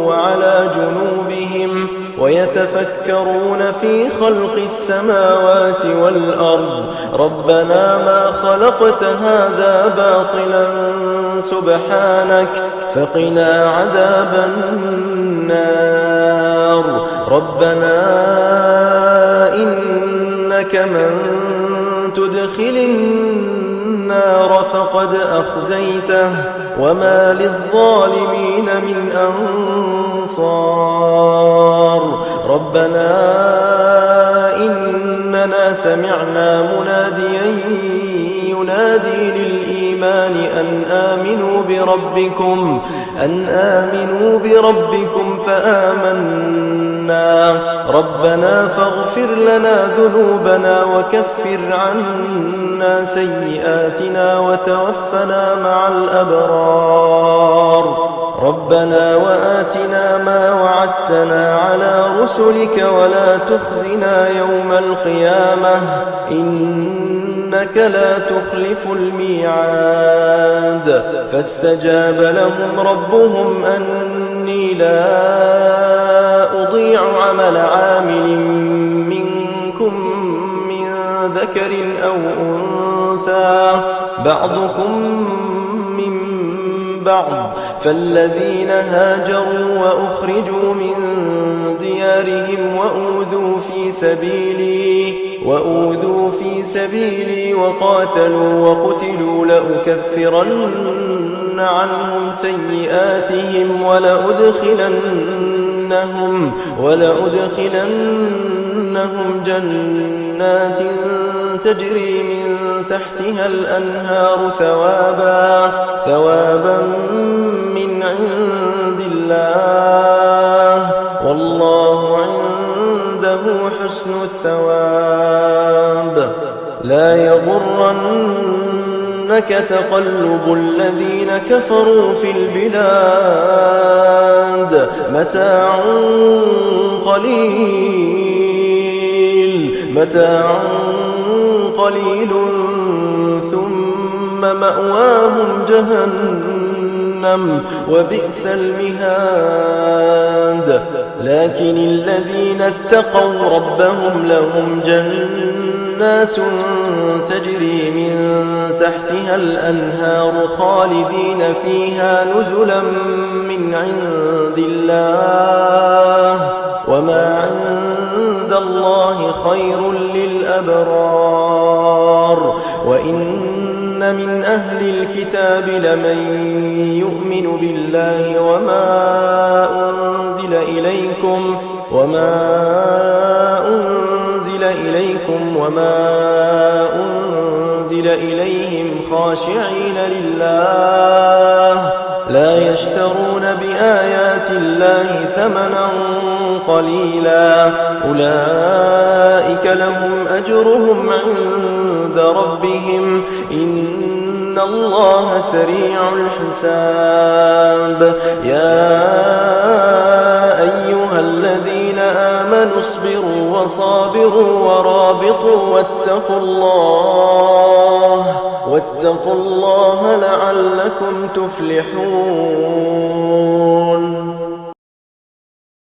وعلى جنوبهم ويتفكرون في خلق السماوات والأرض ربنا ما خلقت هذا باطلا سبحانك فقنا عذاب النار. ربنا إنك من تدخل النار فقد أخزيته وما للظالمين من أنصار. ربنا إننا سمعنا مناديا ينادي للإيمان أن آمنوا بربكم فآمنا. ربنا فاغفر لنا ذنوبنا وكفر عنا سيئاتنا وتوفنا مع الأبرار. ربنا وآتنا ما وعدتنا على رسلك ولا تخزنا يوم القيامة إنك لا تخلف الميعاد. فاستجاب لهم ربهم أني لا أضيع عمل عامل منكم من ذكر أو أنثى بعضكم من بعض فالذين هاجروا وأخرجوا من ديارهم وأوذوا في سبيلي وقاتلوا وقتلوا لأكفرن عنهم سيئاتهم ولأدخلنهم جنات تجري من تحتها الأنهار ثوابا من عند الله والله عنده حسن الثواب. لا يغرنك تقلب الذين كفروا في البلاد متاع قليل ثم مأواهم جهنم وبئس المهاد. لكن الذين اتقوا ربهم لهم جنات تجري من تحتها الأنهار خالدين فيها نزلا من عند الله وما عند الله خير للأبرار. وإن من أهل الكتاب لمن يؤمن بالله وما أنزل إليكم وما أنزل إليهم خاشعين لله لا يشترون بآيات الله ثمنا قليلا أولئك لهم أجرهم عند ربهم إن إن الله سريع الحساب. يا أيها الذين آمنوا اصبروا وصابروا ورابطوا واتقوا الله لعلكم تفلحون.